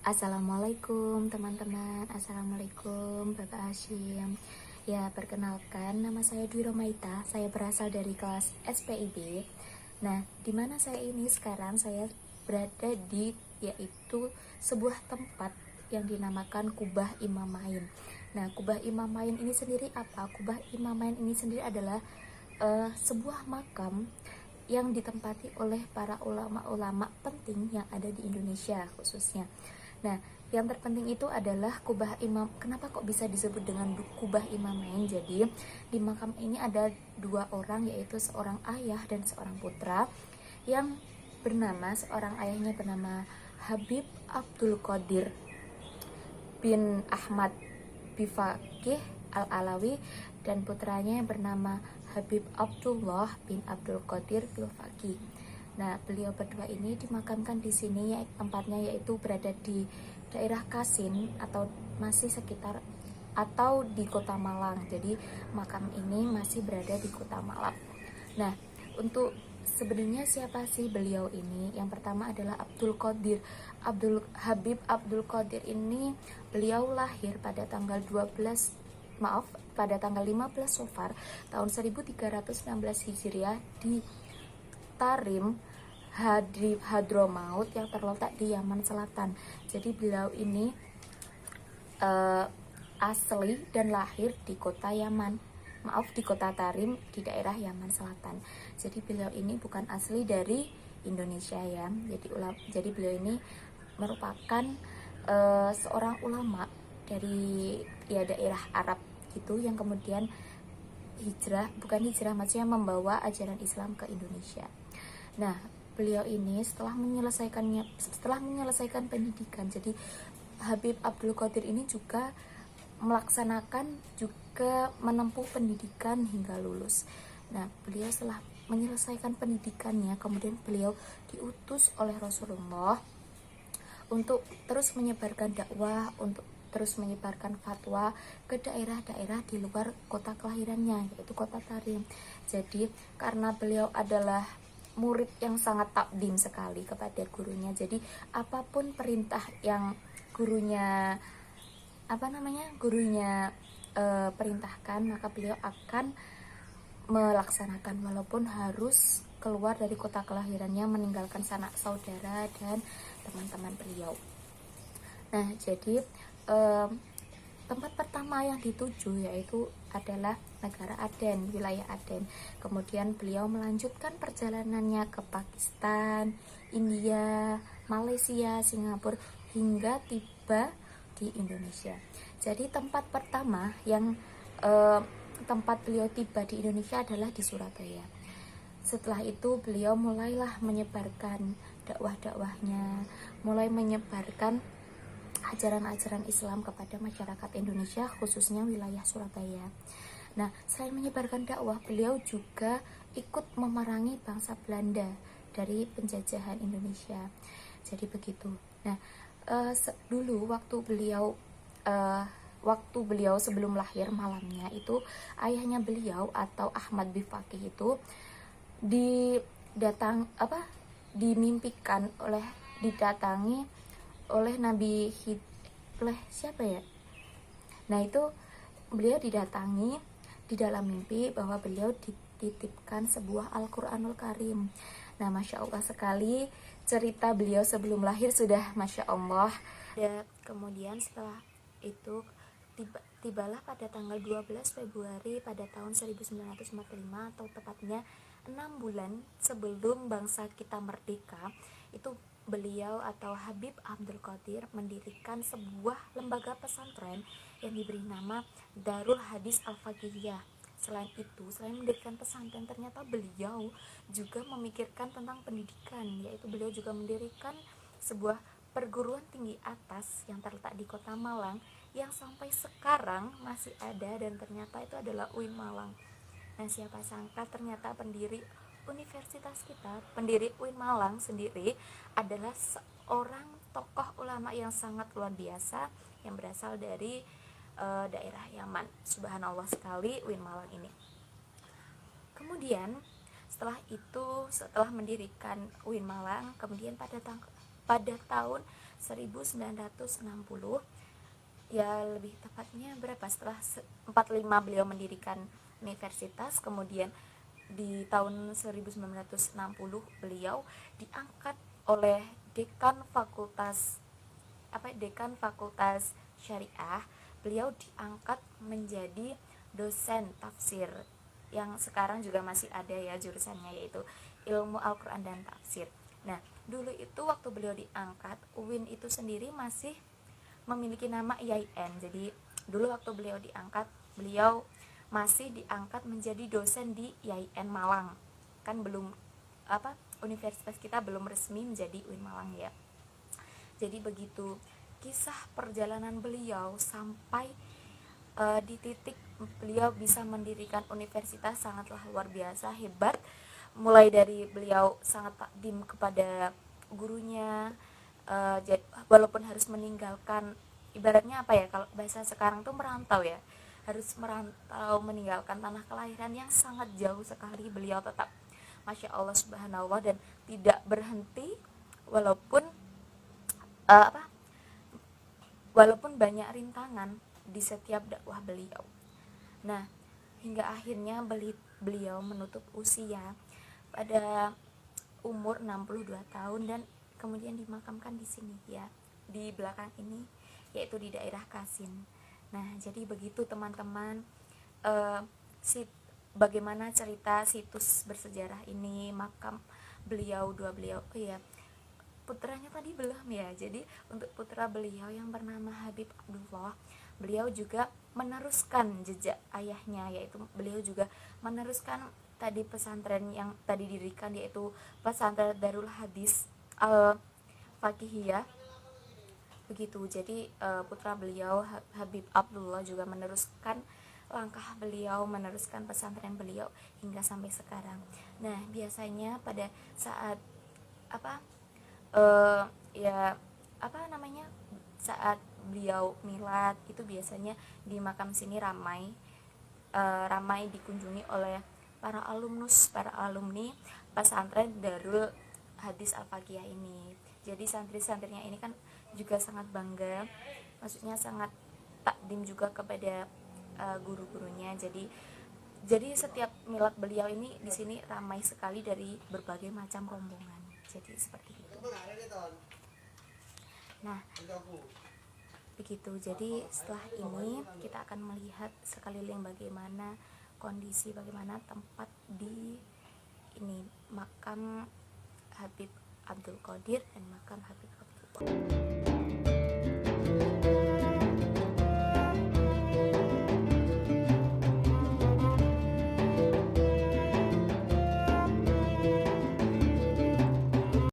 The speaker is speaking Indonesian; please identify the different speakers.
Speaker 1: Assalamualaikum teman-teman, Assalamualaikum Bapak Hashim. Ya, perkenalkan nama saya Dwi Romaita. Saya berasal dari kelas SPIB. Nah, di mana saya ini sekarang saya berada di yaitu sebuah tempat yang dinamakan Kubah Imamain. Nah, Kubah Imamain ini sendiri apa? Kubah Imamain ini sendiri adalah sebuah makam yang ditempati oleh para ulama-ulama penting yang ada di Indonesia khususnya. Nah, yang terpenting itu adalah Kubah Imam. Kenapa kok bisa disebut dengan Kubah Imamain? Jadi, di makam ini ada dua orang, yaitu seorang ayah dan seorang putra yang seorang ayahnya bernama Habib Abdul Qadir bin Ahmad Bifaqih Al-Alawi, dan putranya yang bernama Habib Abdullah bin Abdul Qadir Bifaqih. Nah, beliau berdua ini dimakamkan di sini, tempatnya yaitu berada di daerah Kasin atau masih sekitar atau di Kota Malang. Jadi makam ini masih berada di Kota Malang. Nah, untuk sebenarnya siapa sih beliau ini? Yang pertama adalah Habib Abdul Qadir ini. Beliau lahir pada tanggal 15 Safar tahun 1316 Hijriah di Tarim Hadramaut yang terletak di Yaman Selatan. Jadi beliau ini asli dan lahir di kota di kota Tarim di daerah Yaman Selatan. Jadi beliau ini bukan asli dari Indonesia ya. Jadi beliau ini merupakan seorang ulama dari daerah Arab gitu, yang kemudian maksudnya membawa ajaran Islam ke Indonesia. Nah, beliau ini setelah menyelesaikan pendidikan, jadi Habib Abdul Qadir ini juga menempuh pendidikan hingga lulus. Nah, beliau setelah menyelesaikan pendidikannya, kemudian beliau diutus oleh Rasulullah untuk terus menyebarkan dakwah, untuk terus menyebarkan fatwa ke daerah-daerah di luar kota kelahirannya, yaitu kota Tarim. Jadi karena beliau adalah murid yang sangat takdim sekali kepada gurunya, jadi apapun perintah yang gurunya perintahkan, maka beliau akan melaksanakan walaupun harus keluar dari kota kelahirannya, meninggalkan sanak saudara dan teman-teman beliau. Nah, jadi tempat pertama yang dituju yaitu adalah negara Aden, wilayah Aden. Kemudian beliau melanjutkan perjalanannya ke Pakistan, India, Malaysia, Singapura, hingga tiba di Indonesia. Jadi tempat pertama tempat beliau tiba di Indonesia adalah di Surabaya. Setelah itu beliau mulailah menyebarkan dakwah-dakwahnya, mulai menyebarkan ajaran-ajaran Islam kepada masyarakat Indonesia, khususnya wilayah Surabaya. Nah, selain menyebarkan dakwah, beliau juga ikut memerangi bangsa Belanda dari penjajahan Indonesia. Jadi begitu. Nah, dulu waktu beliau sebelum lahir, malamnya itu ayahnya beliau atau Ahmad Bifaqih itu didatangi oleh siapa ya? Nah, itu beliau didatangi di dalam mimpi bahwa beliau dititipkan sebuah Al-Quranul Karim. Nah, Masya Allah sekali cerita beliau sebelum lahir sudah Masya Allah. Dan kemudian setelah itu tibalah pada tanggal 12 Februari pada tahun 1945, atau tepatnya 6 bulan sebelum bangsa kita merdeka, itu beliau atau Habib Abdul Qadir mendirikan sebuah lembaga pesantren yang diberi nama Darul Hadis Al-Faqihiyah. Selain mendirikan pesantren, ternyata beliau juga memikirkan tentang pendidikan, yaitu beliau juga mendirikan sebuah perguruan tinggi atas yang terletak di Kota Malang, yang sampai sekarang masih ada, dan ternyata itu adalah UIN Malang. Nah, siapa sangka ternyata pendiri universitas kita, pendiri UIN Malang sendiri adalah seorang tokoh ulama yang sangat luar biasa yang berasal dari daerah Yaman. Subhanallah sekali UIN Malang ini. Kemudian setelah mendirikan UIN Malang, kemudian pada pada tahun 1960, ya lebih tepatnya berapa, setelah 45 beliau mendirikan universitas. Kemudian di tahun 1960 beliau diangkat oleh dekan fakultas syariah. Beliau diangkat menjadi dosen tafsir, yang sekarang juga masih ada ya jurusannya, yaitu ilmu Al-Quran dan tafsir. Nah, dulu itu waktu beliau diangkat, UIN itu sendiri masih memiliki nama IAIN. Jadi dulu waktu beliau diangkat, beliau masih diangkat menjadi dosen di IAIN Malang. Kan belum universitas kita belum resmi menjadi UIN Malang ya. Jadi begitu kisah perjalanan beliau sampai di titik beliau bisa mendirikan universitas, sangatlah luar biasa, hebat. Mulai dari beliau sangat takdim kepada gurunya, walaupun harus meninggalkan, ibaratnya apa ya, kalau bahasa sekarang tuh merantau ya, harus merantau meninggalkan tanah kelahiran yang sangat jauh sekali, beliau tetap Masya Allah Subhanallah, dan tidak berhenti walaupun walaupun banyak rintangan di setiap dakwah beliau. Nah, hingga akhirnya beliau menutup usia pada umur 62 tahun dan kemudian dimakamkan di sini ya, di belakang ini, yaitu di daerah Kasin. Nah, jadi begitu teman-teman, bagaimana cerita situs bersejarah ini, makam beliau, oh ya, putranya tadi belum ya. Jadi untuk putra beliau yang bernama Habib Abdullah, beliau juga meneruskan jejak ayahnya, yaitu beliau juga meneruskan tadi pesantren yang tadi didirikan, yaitu pesantren Darul Hadis Al Fakihiyah begitu. Jadi putra beliau Habib Abdullah juga meneruskan langkah beliau, meneruskan pesantren beliau hingga sampai sekarang. Nah, biasanya pada saat saat beliau milad itu biasanya di makam sini ramai dikunjungi oleh para alumni pesantren Darul Hadis Al-Fakiyah ini. Jadi santri-santrinya ini kan juga sangat bangga, maksudnya sangat takdim juga kepada guru-gurunya. Jadi setiap milad beliau ini di sini ramai sekali dari berbagai macam rombongan. Jadi seperti itu. Nah, begitu. Jadi setelah ini kita akan melihat sekeliling bagaimana kondisi, bagaimana tempat di ini makam Habib Abdul Qadir dan makam Habib Abdul Qadir.